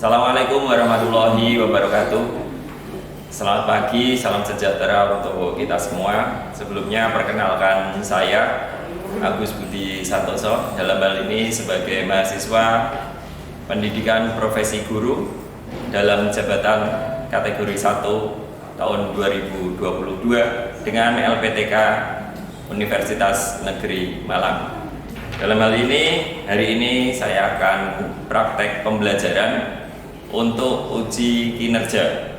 Assalamualaikum warahmatullahi wabarakatuh. Selamat pagi, salam sejahtera untuk kita semua. Sebelumnya perkenalkan saya Agus Budi Santoso, dalam hal ini sebagai mahasiswa pendidikan profesi guru dalam jabatan kategori 1 tahun 2022 dengan LPTK Universitas Negeri Malang. Dalam hal ini, hari ini saya akan praktek pembelajaran untuk uji kinerja.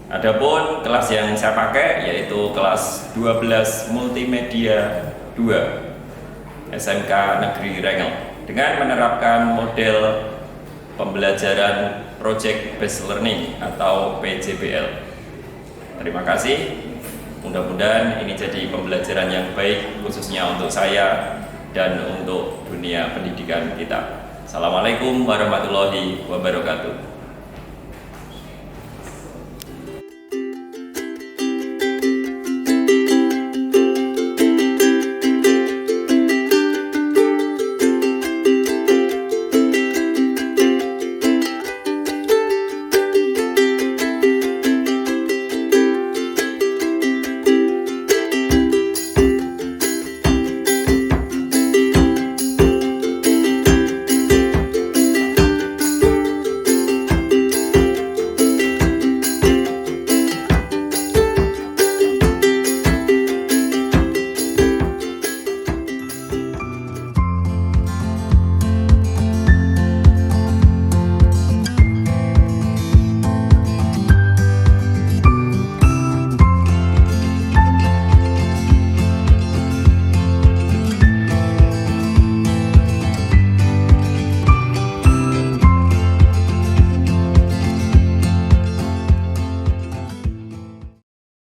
Adapun kelas yang saya pakai yaitu kelas 12 Multimedia 2 SMK Negeri Rengel dengan menerapkan model pembelajaran Project Based Learning atau PJBL. Terima kasih. Mudah-mudahan ini jadi pembelajaran yang baik khususnya untuk saya dan untuk dunia pendidikan kita. Assalamualaikum warahmatullahi wabarakatuh.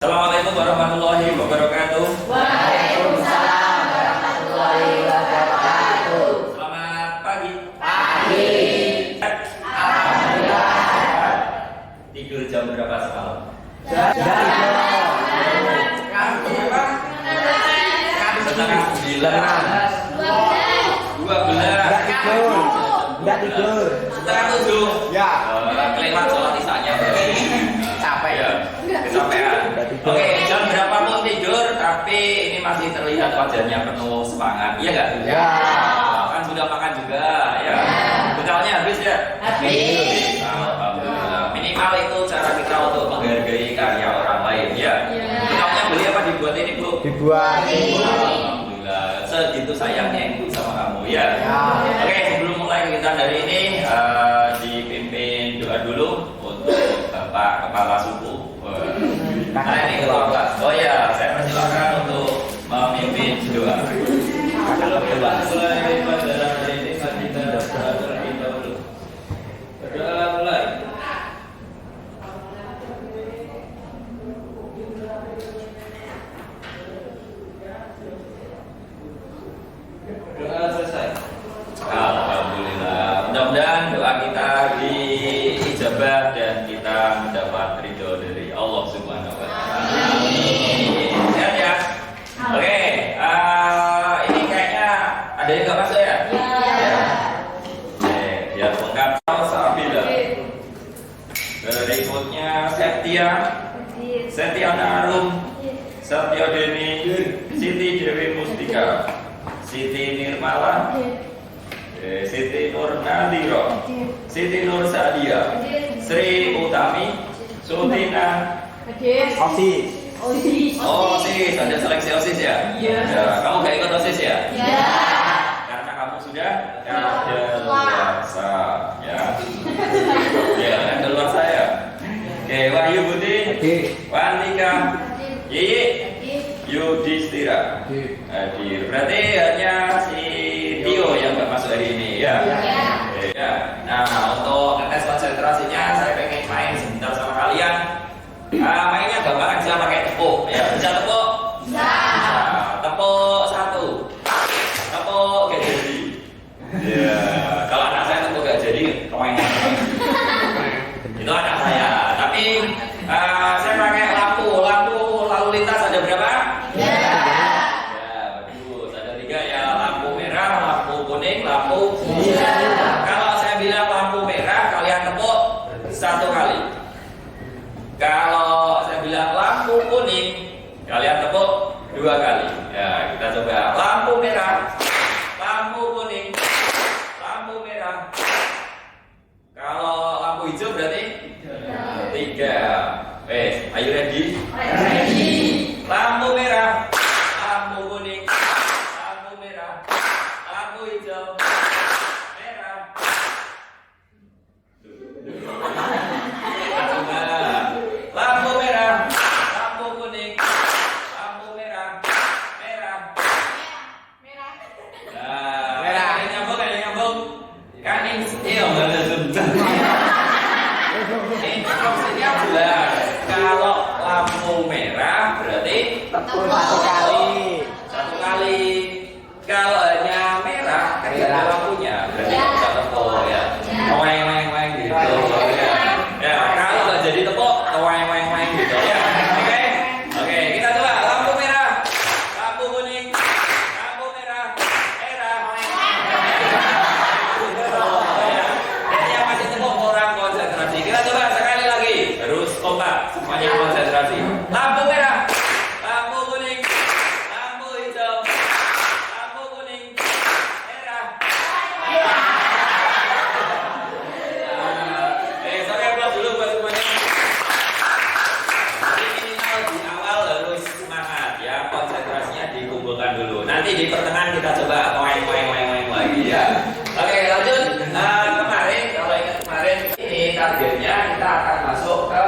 Assalamualaikum warahmatullahi wabarakatuh. Waalaikumsalam warahmatullahi wabarakatuh. Selamat pagi. Pagi. Alhamdulillah. Tidur jam berapa semalam? Setengah 9. 12. Enggak tidur. Setengah 7. Ya. Kelewat sholat isanya. Capek ya. Kecapean. Oke, jam berapapun tidur, tapi ini masih terlihat wajahnya penuh semangat. Iya nggak? Ya. Kan sudah makan juga, ya. Bekalnya habis ya? Habis. Alhamdulillah. Minimal itu cara kita untuk menghargai karya orang lain, ya. Bekalnya beli apa dibuat ini, Bu? Dibuat. Alhamdulillah. Segitu sayangnya Ibu sama kamu, ya. Oke, sebelum mulai kegiatan hari ini, dipimpin doa dulu untuk Bapak Kepala Suku. Nah ini ketua kelas. Oh ya, saya persilakan untuk memimpin doa. Kalau kita mulai pelajaran hari ini, kita terlebih dahulu. Berdoa mulai. Doa selesai. Alhamdulillah. Mudah-mudahan doa kita diijabah dan kita mendapat ridho dari Allah Subhanahu wa Ta'ala. Amin. Sehat ya? Oke, ini kayaknya ada yang nggak masuk ya? Ya. Oke, biar lengkap. Sabila. Berikutnya Setia Narum, Satya Deni, Siti Dewi Mustika, Siti Nirmala, Siti Nur Nadiro, Siti Nur Sadia, Sri Utami, Sutina, OSIS. OSIS. Ada seleksi OSIS ya? Iya. Ya, kamu gak ikut OSIS ya? Ya. Karena kamu sudah kadaluarsa, ya. Ya, kadaluarsa ya. Oke, Wahyu Budi, Wantika, Yiyi, Yudhistira, hadir. Berarti hanya si Tio yang nggak masuk hari ini, ya. Ya. Nah, untuk ngetes konsentrasinya, saya pengen main sebentar sama kalian. Mainnya gampang aja pakai tepuk, ya. Bisa tepuk? Bisa. Tepuk 1. Tepuk gak jadi. Ya. Kalau anak saya tepuk gak jadi, koin. Itu anak saya. Tapi saya pakai lampu lalu lintas ada berapa? Ya, bagus. Ada 3 ya, lampu merah, lampu kuning, lampu hijau. Kalau saya bilang lampu kuning, kalian tepuk 2 kali. Ya, kita coba lampu merah, lampu kuning, lampu merah. Kalau lampu hijau berarti 3. Are you ready? Lampu merah, lampu kuning, lampu merah, lampu hijau, merah. Lampu merah, lampu kuning, lampu merah, merah. Nah, merah. Ini nyambung. Kan ini nggak ada sebentar. Ini maksudnya jelas. Kalau lampu merah berarti Tepuk 1 kali. 1 kali. Kalau hanya merah kan nggak ada lampunya, berarti bisa tepuk ya. Weng gitu. Ya, kalau nggak jadi tepuk, weng gitu ya. Oke, kita coba lampu merah, lampu kuning, lampu merah, merah. Ini yang masih tepuk kurang konsentrasi. Kita coba sekali lagi, terus kompak, semuanya konsentrasi. Lampu merah, lampu kuning, lampu hijau, lampu kuning, merah. Sorry applause dulu buat semuanya. Jadi minimal di awal harus semangat ya, konsentrasinya dikumpulkan dulu. Nanti di pertengahan kita coba weng lagi ya. Oke, lanjut. Kemarin kalau ingat kemarin ini targetnya kita akan masuk ke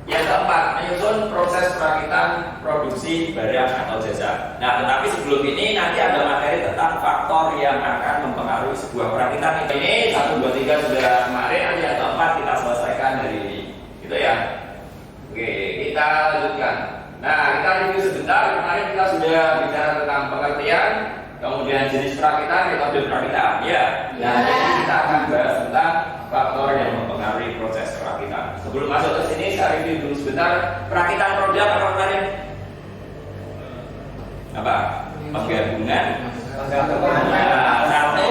yang keempat, menyusun proses perakitan produksi barang atau jasa. Nah, tetapi sebelum ini nanti ada materi tentang faktor yang akan mempengaruhi sebuah perakitan. Ini 1, 2, 3 sudah kemarin, nanti yang keempat kita selesaikan hari ini. Gitu ya. Oke, kita lanjutkan. Nah, kita review sebentar. Kemarin kita sudah bicara tentang pengertian, kemudian jenis perakitan, metode perakitan. Ya. Nah, jadi kita akan bahas tentang faktor yang mempengaruhi proses perakitan. Sebelum masuk ke sini, saya review dulu sebentar. Perakitan produk apa kemarin? Apa? Penggabungan. Nah, 1,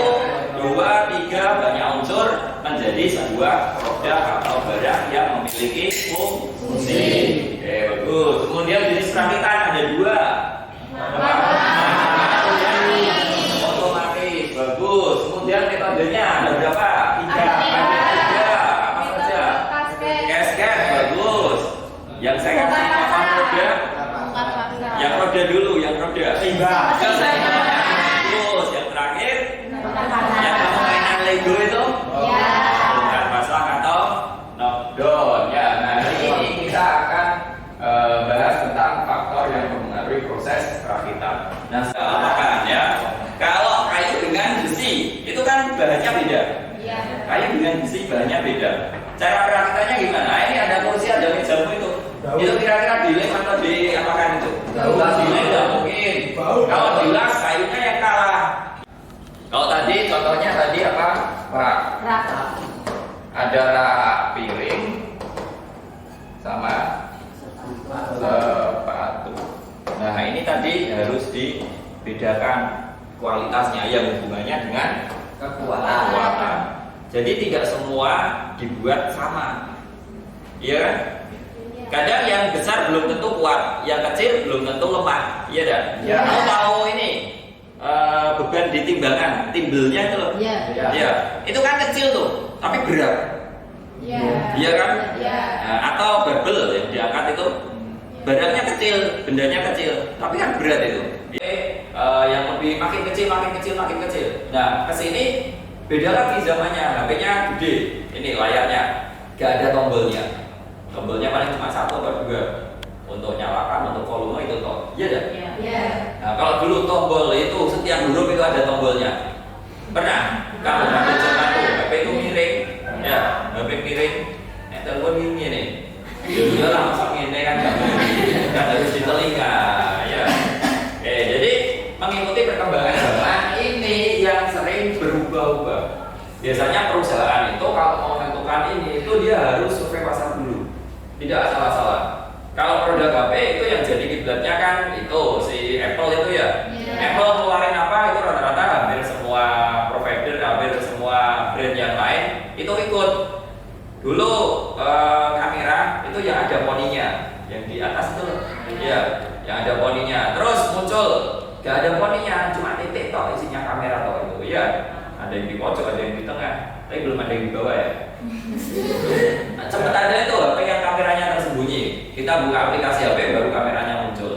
2, 3 banyak unsur menjadi sebuah produk atau barang yang memiliki fungsi. Oke, bagus. Kemudian jenis perakitan ada 2. Otomatis, bagus. Kemudian metodenya ada berapa? 3. Apa saja? Cascade, bagus. Yang saya kasih apa roda? Yang roda dulu, yang roda. Timbang. Selesai. Bagus. Yang terakhir, yang kamu mainan Lego itu? Bukan pasang atau knockdown. Ya, nah hari ini kita akan bahas tentang faktor yang mempengaruhi proses perakitan. Nah, saya katakan ya, kalau kayu dengan besi itu kan bahannya beda. Kayu dengan besi bahannya beda. Cara perakitannya gimana? Ini ada kursi, ada mejamu itu. Itu kira-kira dilem atau diapakan itu? Dilem nggak mungkin. Kalau dilas kayunya yang kalah. Kalau tadi contohnya tadi apa? Rak. Ada rak piring sama sepatu. Nah, ini tadi harus dibedakan kualitasnya yang hubungannya dengan kekuatan. Jadi tidak semua dibuat sama. Iya kan? Kadang yang besar belum tentu kuat, yang kecil belum tentu lemah. Iya dah. Ya. Kamu tahu ini beban di timbangan, timbelnya itu loh. Iya. Itu kan kecil tuh, tapi berat. Iya kan? Nah, atau barbel yang diangkat itu barangnya kecil, bendanya kecil, tapi kan berat itu. Yang lebih makin kecil. Nah, kesini beda lagi zamannya, HP-nya gede, ini layarnya, gak ada tombolnya. Tombolnya paling cuma 1 atau 2 untuk nyalakan, untuk volume itu toh. Iya dah. Nah, kalau dulu tombol itu setiap huruf itu ada tombolnya. Pernah? Kamu ambil contoh tuh, HP itu miring, ya, HP miring, telepon ini nih. Ya langsung ini kan harus di telinga, ya. Jadi mengikuti perkembangan zaman ini yang sering berubah-ubah. Biasanya perusahaan itu kalau mau menentukan ini itu dia harus survei pasar dulu, tidak asal-asalan. Kalau produk HP itu yang jadi kiblatnya kan itu si Apple itu ya. Apple keluarin apa itu rata-rata hampir semua provider, hampir semua brand yang lain itu ikut. Dulu kamera itu yang ada yang di atas itu, ya, yang ada poninya. Terus muncul, gak ada poninya, cuma titik toh isinya kamera toh itu, ya. Ada yang di pojok, ada yang di tengah, tapi belum ada yang di bawah ya. Nah, cepet ada itu HP yang kameranya tersembunyi. Kita buka aplikasi HP baru kameranya muncul.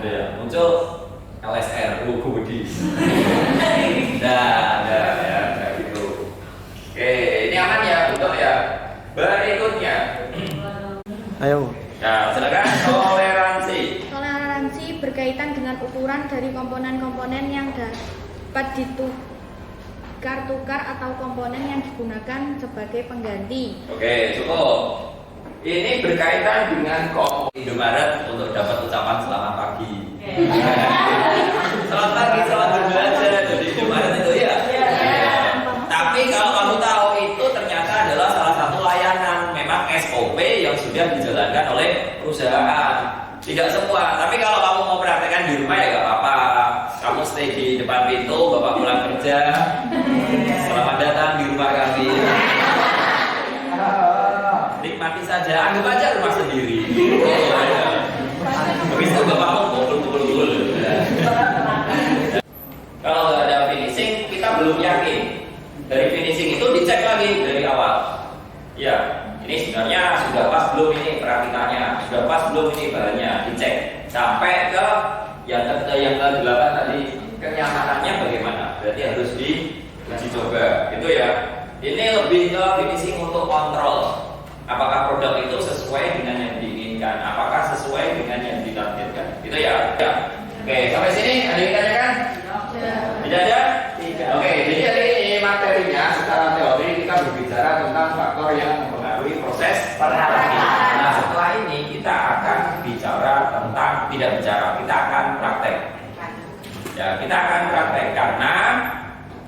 Ya, muncul LSR, logo Budi. Nah, ya, kayak gitu. Oke, ini aman ya, betul ya. Berikutnya. Ayo. Nah, silakan toleransi. Toleransi berkaitan dengan ukuran dari komponen-komponen yang dapat ditukar-tukar atau komponen yang digunakan sebagai pengganti. Oke, cukup. Ini berkaitan dengan komponen Indomaret untuk dapat ucapan selamat pagi. Selamat pagi, selamat berbelanja dari Indomaret itu ya. Tapi kalau kamu tahu itu ternyata adalah salah satu layanan memang SOP yang sudah dijalankan oleh perusahaan. Tidak semua, tapi kalau kamu mau praktekkan di rumah ya gak apa-apa. Kamu stay di depan pintu, bapak pulang kerja. Selamat datang di rumah kami. Nikmati saja, anggap aja rumah sendiri. Habis itu bapak mau pukul-pukul. Kalau nggak ada finishing, kita belum yakin. Dari finishing itu dicek lagi dari awal. Ya, ini sebenarnya sudah pas belum ini praktikannya, sudah pas belum ini bahannya, dicek sampai ke yang ke-8 tadi, kenyamanannya bagaimana. Berarti harus diuji coba, gitu ya. Ini lebih ke finishing untuk kontrol. Apakah produk itu sesuai dengan yang diinginkan? Apakah sesuai dengan yang ditargetkan? Gitu ya. Ya. Oke, sampai sini ada yang ditanyakan? Tidak ada? Oke, jadi hari ini materinya secara teori kita berbicara tentang faktor yang mempengaruhi proses perawatan. Nah, setelah ini kita akan bicara tentang kita akan praktek. Ya, kita akan praktek karena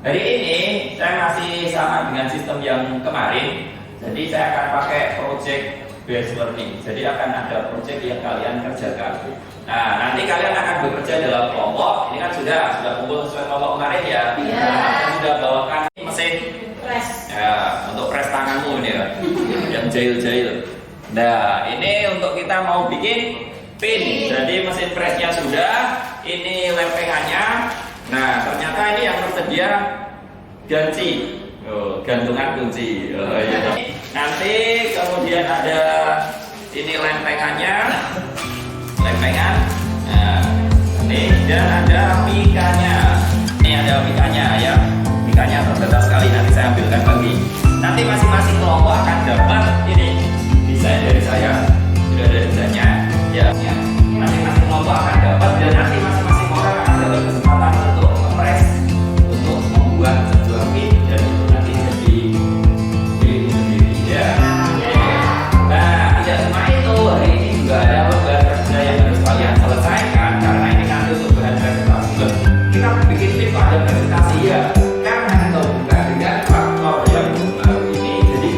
hari ini saya masih sama dengan sistem yang kemarin. Jadi saya akan pakai project based learning. Jadi akan ada project yang kalian kerjakan. Nah, nanti kalian akan bekerja dalam kelompok. Ini kan sudah kumpul sesuai kelompok kemarin ya. Saya sudah bawakan mesin press. Ya, untuk press tanganmu ini ya. Yang jahil-jahil. Nah, ini untuk kita mau bikin pin. Jadi mesin pressnya sudah. Ini lempengannya. Nah, ternyata ini yang tersedia ganci. Gantungan kunci. Iya. Nanti kemudian ada ini lempengan. Nah, ini dan ada pikanya. Ini ada pikanya ya. Pikanya terbatas sekali. Nanti saya ambilkan lagi. Nanti masing-masing kelompok akan dapat ini desain dari saya. Sudah ada desainnya. Ya. Masing-masing kelompok akan dapat dan nanti masing-masing orang akan dapat kesempatan untuk press untuk membuat sebuah pin dan itu nanti jadi pin sendiri ya. Nah, tidak cuma itu, hari ini juga ada bahan kerja yang harus kalian selesaikan karena ini nanti untuk bahan presentasi. Kita bikin pin kok ada presentasi ya, karena kita buka dengan faktor yang baru ini, jadi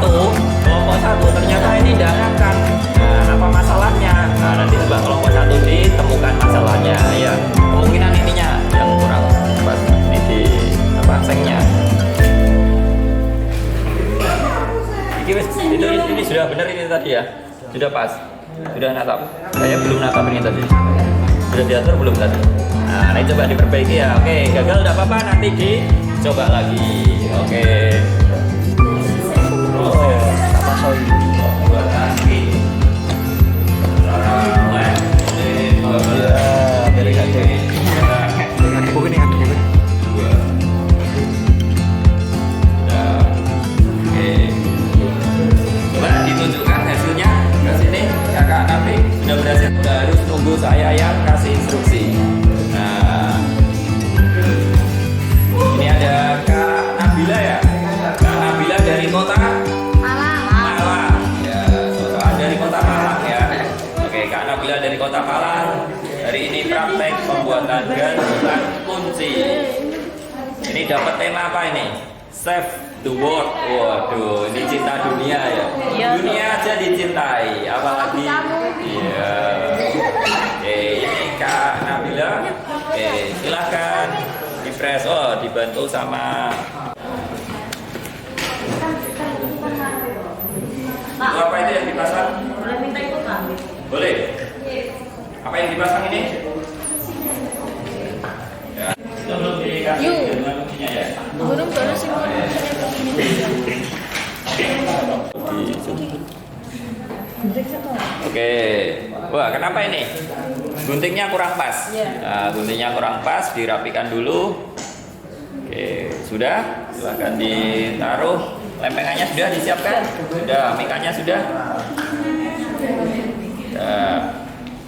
kelompok satu ternyata ini tidak ngangkat. Nah, apa masalahnya? Nah, nanti coba kelompok satu ditemukan masalahnya. Ya, kemungkinan ininya yang kurang pas ini di apa sengnya. Ini sudah benar ini tadi ya, sudah pas, sudah natap. Saya belum natap ini tadi. Sudah diatur belum tadi? Nah, ini coba diperbaiki ya. Oke, gagal tidak apa-apa, nanti dicoba lagi. Oke. Sama soi. Buat lagi. Dari kaki. Bukan ini kan. Coba ditunjukkan hasilnya ke sini. Kakak Nabi sudah berhasil. Harus tunggu saya yang kasih instruksi. Nah, ini ada Kak Nabila ya. Kak Nabila dari kota Malang. Ya, soal dari kota Malang ya. Oke, Kak Nabila dari kota Malang. Hari ini praktek pembuatan gantungan kunci. Ini dapat tema apa ini? Save the world. Waduh, ini cinta dunia ya. Dunia aja dicintai, apalagi. Iya. Oke, ini Kak Nabila. Oke, silahkan di-press. Oh, dibantu sama. Itu apa itu yang dipasang? Boleh minta ikut Pak? Boleh. Apa yang dipasang ini? Ya, belum dikasih dengan kuncinya ya. Burung baru sih mau Oke, wah kenapa ini? Guntingnya kurang pas. Nah, guntingnya kurang pas, dirapikan dulu. Oke, sudah. Silahkan ditaruh. Lempengannya sudah disiapkan. Sudah, mikanya sudah. Nah,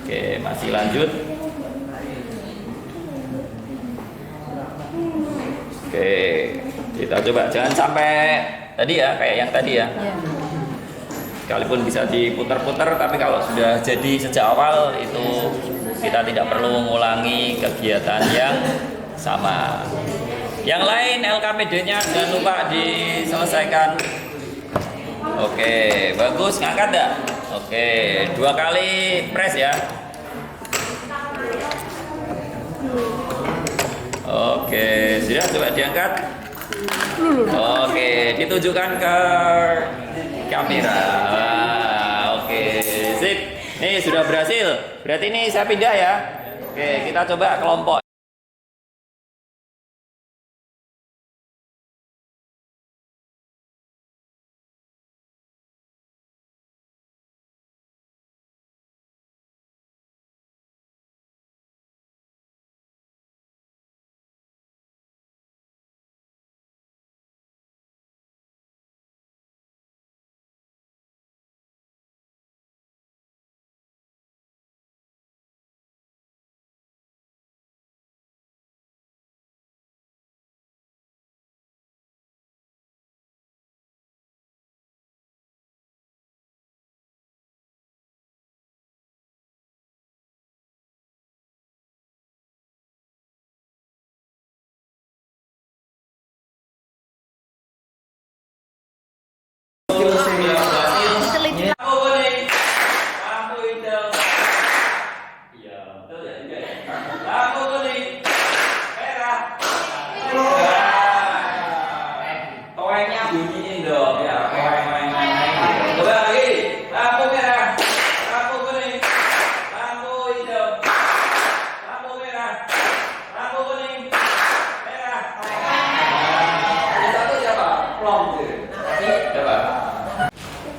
oke, masih lanjut. Oke, kita coba jangan sampai tadi ya, kayak yang tadi ya. Sekalipun bisa diputar-putar, tapi kalau sudah jadi sejak awal itu kita tidak perlu mengulangi kegiatan yang sama. Yang lain LKPD-nya jangan lupa diselesaikan. Oke, bagus, ngangkat enggak? Oke, 2 kali press ya. Oke, sudah coba diangkat. Oke, ditujukan ke kamera. Oke, sip. Nih sudah berhasil. Berarti ini saya pindah ya. Oke, kita coba kelompok.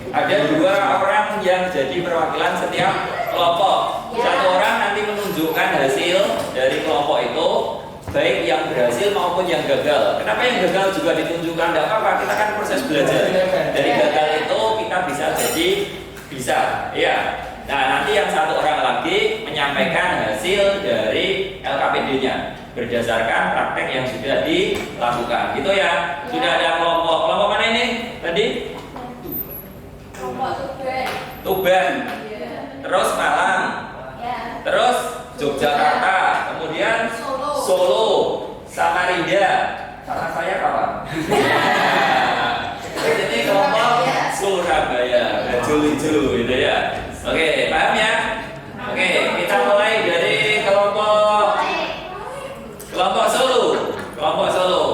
Ada 2 orang yang jadi perwakilan setiap kelompok. Satu orang nanti menunjukkan hasil dari kelompok itu, baik yang berhasil maupun yang gagal. Kenapa yang gagal juga ditunjukkan? Tidak apa-apa, kita kan proses belajar. Dari gagal itu kita bisa jadi bisa, ya. Nah, nanti yang satu orang lagi menyampaikan hasil dari LKPD-nya berdasarkan praktek yang sudah dilakukan. Gitu ya. Sudah ada kelompok mana ini tadi? Tuban, terus Malang, terus Yogyakarta, kemudian Solo, Samarinda, sama saya kawan. Jadi kelompok lucu-lucu gitu ya. Oke, paham ya? Oke, kita mulai dari kelompok Solo. Kelompok Solo.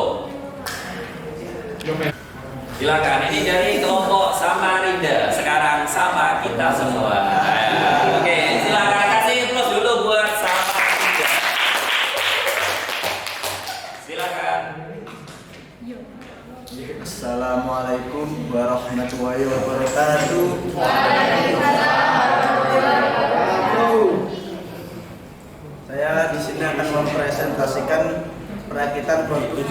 Silakan, ini dari kelompok Samarinda. Sekarang sama kita semua. Oke, silakan kasih plus dulu buat Samarinda. Silakan. Assalamualaikum warahmatullahi wabarakatuh. Saya di sini akan mempresentasikan perakitan produk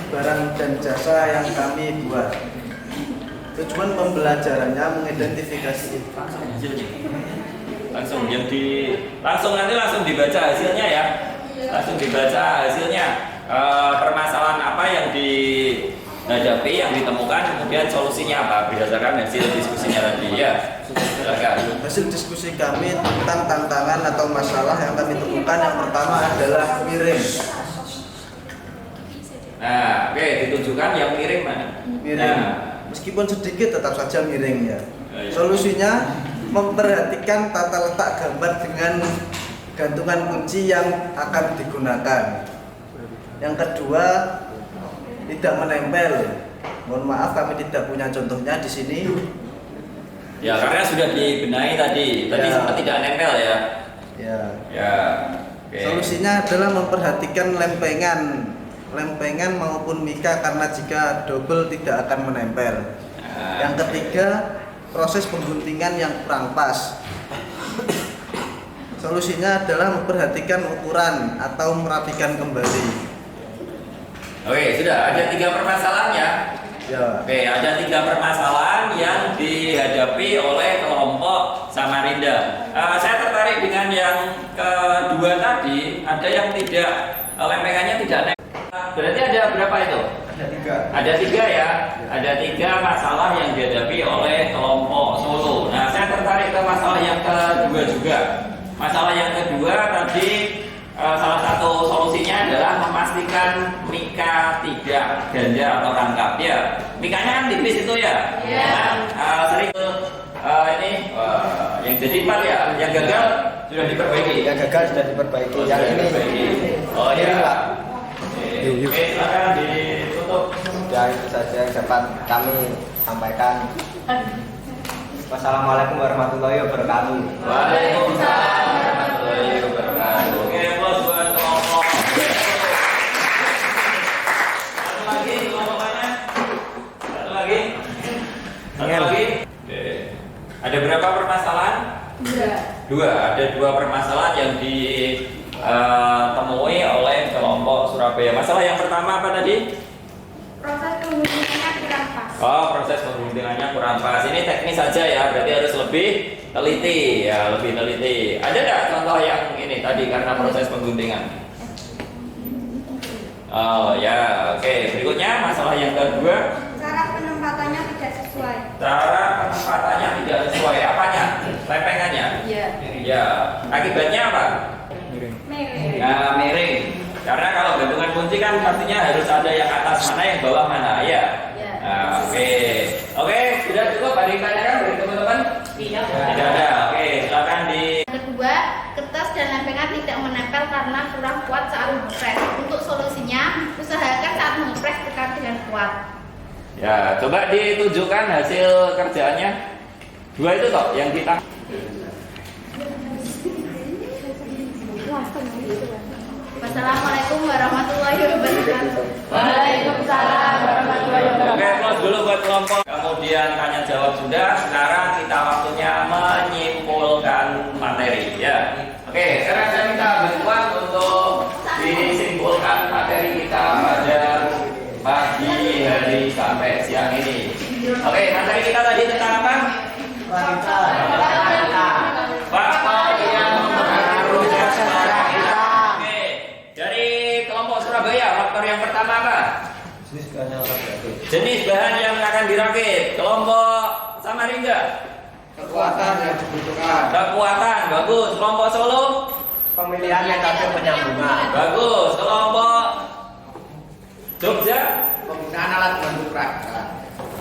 barang dan jasa yang kami buat. Tujuan pembelajarannya mengidentifikasi langsung dibaca hasilnya ya. Langsung dibaca hasilnya. Permasalahan apa yang dihadapi, yang ditemukan, kemudian solusinya apa berdasarkan hasil diskusinya tadi ya. Silakan. Hasil diskusi kami tentang tantangan atau masalah yang kami temukan yang pertama adalah miring. Nah, oke, ditunjukkan yang miring mana? Miring. Nah, Meskipun sedikit tetap saja miring ya. iya. Solusinya memperhatikan tata letak gambar dengan gantungan kunci yang akan digunakan. Yang kedua, tidak menempel. Mohon maaf kami tidak punya contohnya di sini. Ya, karena sudah dibenahi tadi. Tadi Ya. sempat tidak nempel ya. Ya. Ya. Oke. Solusinya adalah memperhatikan lempengan maupun mika karena jika double tidak akan menempel. Nah, Yang ketiga, proses pengguntingan yang kurang pas. Solusinya adalah memperhatikan ukuran atau merapikan kembali. Oke, sudah ada 3 permasalahan ya. Ya. Oke, ada 3 permasalahan yang dihadapi oleh kelompok Samarinda. Saya tertarik dengan yang kedua tadi, ada yang tidak lempengannya tidak nempel. Berarti ada berapa itu? Ada 3. Ada 3 ya. Ada 3 masalah yang dihadapi oleh kelompok Solo. Nah, saya tertarik ke masalah yang kedua juga. Masalah yang kedua tadi salah satu solusinya adalah memastikan mika tidak ganda atau rangkap ya. Mikanya kan tipis itu ya. Sering ini yang jadi 4 ya. Yang gagal sudah diperbaiki. Yang gagal sudah diperbaiki. Yang ini diperbaiki. Oh miring, ya. Pak. Oke, silakan ditutup. Ya, itu saja yang dapat kami sampaikan. Wassalamualaikum warahmatullahi wabarakatuh. Waalaikumsalam warahmatullahi wabarakatuh. Oke, bos buat kelompok. Satu lagi kelompok mana? Satu lagi. Oke. Ada berapa permasalahan? 2. Ada 2 permasalahan yang ditemui oleh kelompok Surabaya. Masalah yang pertama apa tadi? Proses pengguntingannya kurang pas. Oh, proses pengguntingannya kurang pas. Ini teknis saja ya, berarti harus lebih teliti ya, lebih teliti. Ada nggak contoh yang ini tadi karena proses pengguntingan? Oh ya, oke. Berikutnya masalah yang kedua. Cara penempatannya tidak sesuai. Cara penempatannya tidak sesuai. Apanya? Lempengannya? Iya. Ya. Akibatnya apa? Miring. Nah, miring. Karena kalau gantungan kunci kan pastinya harus ada yang atas mana, yang bawah mana, ya. Ya. Nah, oke. Oke, sudah cukup. Ada yang tanyakan dari teman-teman? Tidak ada. Oke, silakan di. Kedua, kertas dan lempengan tidak menempel karena kurang kuat saat mengepres. Untuk solusinya, usahakan saat mengepres tekan dengan kuat. Ya, coba ditunjukkan hasil kerjaannya. 2 itu toh yang kita. Wassalamualaikum warahmatullahi wabarakatuh. Waalaikumsalam warahmatullahi Oke, wabarakatuh. close dulu buat kelompok. Kemudian tanya jawab sudah. Sekarang kita waktunya menyimpulkan materi ya. Oke, sekarang saya minta bantuan untuk disimpulkan materi kita pada pagi hari sampai siang ini. Oke, materi kita tadi tentang apa? Faktor yang mempengaruhi selera kita. Oke, dari kelompok Surabaya, faktor yang pertama apa? Jenis bahan yang akan dirakit. Kelompok Samarinda. Kekuatan yang dibutuhkan. Kekuatan, bagus. Kelompok Solo. Pemilihan metode penyambungan. Bagus. Kelompok Jogja. Penggunaan alat bantu perakitan.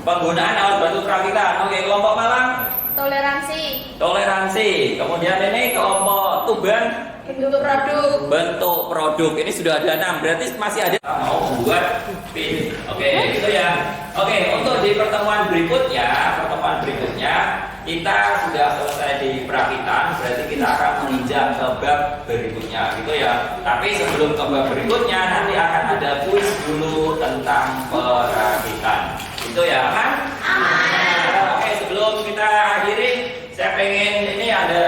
Penggunaan alat bantu perakitan. Oke, kelompok Malang. Toleransi. Toleransi. Kemudian ini kelompok Tuban. Bentuk produk. Bentuk produk. Ini sudah ada 6. Berarti masih ada mau membuat pin. Oke, gitu ya. Oke, untuk di pertemuan berikutnya kita sudah selesai di perakitan. Berarti kita akan menginjak ke bab berikutnya, gitu ya. Tapi sebelum ke bab berikutnya nanti akan ada kuis dulu tentang perakitan. Itu ya, aman? Aman. Oke, sebelum kita akhiri, saya pengen ini ada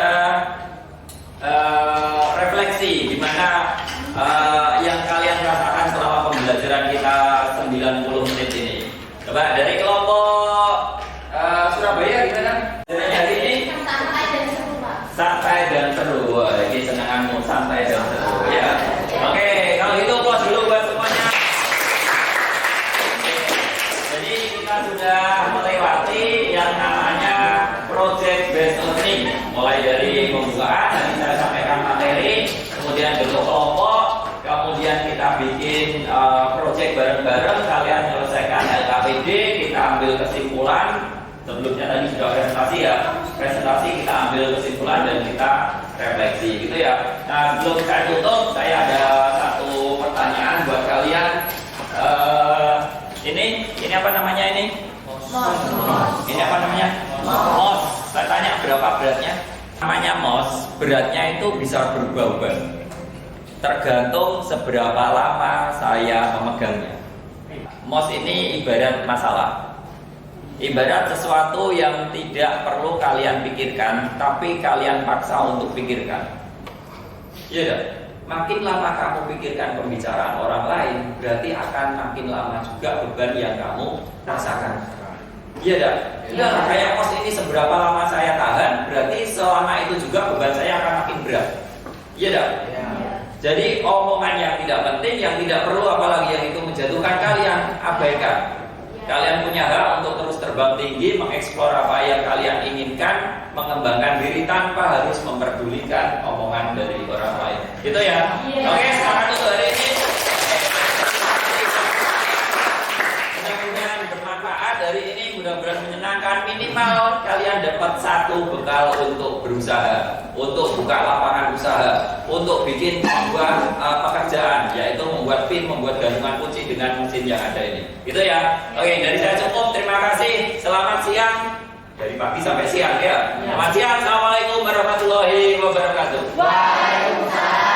refleksi gimana yang kalian rasakan selama pembelajaran kita 90 menit ini. Coba dari kelompok Surabaya gimana? Dari hari ini Santai dan seru, Pak. santai dan seru. Wah, ini senanganmu santai dan seru ya. Oke, kalau gitu pause dulu buat semuanya. Jadi kita sudah melewati yang namanya project based learning, mulai dari pembukaan tadi saya sampaikan materi, kemudian bentuk kelompok, kemudian kita bikin project bareng-bareng, kalian menyelesaikan LKPD, kita ambil kesimpulan. Sebelumnya tadi sudah presentasi kita ambil kesimpulan dan kita refleksi, gitu ya. Nah, sebelum saya tutup, saya ada satu pertanyaan buat kalian. Ini apa namanya ini? Ini apa namanya? MOS. Saya tanya berapa beratnya? Namanya MOS, beratnya itu bisa berubah-ubah. Tergantung seberapa lama saya memegangnya. MOS ini ibarat masalah. Ibarat sesuatu yang tidak perlu kalian pikirkan, tapi kalian paksa untuk pikirkan. Iya kan? Makin lama kamu pikirkan pembicaraan orang lain, berarti akan makin lama juga beban yang kamu rasakan. Iya dah. Ya, kayak MOS ini seberapa lama saya tahan, berarti selama itu juga beban saya akan makin berat. Iya dah. Jadi omongan yang tidak penting, yang tidak perlu, apalagi yang itu menjatuhkan kalian, abaikan. Kalian punya hak untuk terus terbang tinggi, mengeksplor apa yang kalian inginkan, mengembangkan diri tanpa harus memperdulikan omongan dari orang lain. Gitu ya. Oke, sekarang untuk hari ini. Mudah-mudahan bermanfaat hari ini, mudah-mudahan menyenangkan. Minimal kalian dapat satu bekal untuk berusaha, untuk buka lapangan usaha, untuk bikin sebuah pekerjaan, yaitu membuat pin, membuat gantungan kunci dengan mesin yang ada ini. Gitu ya. Oke, dari saya cukup. Terima kasih. Selamat siang. Dari pagi sampai siang ya. Selamat siang. Assalamualaikum warahmatullahi wabarakatuh. Waalaikumsalam.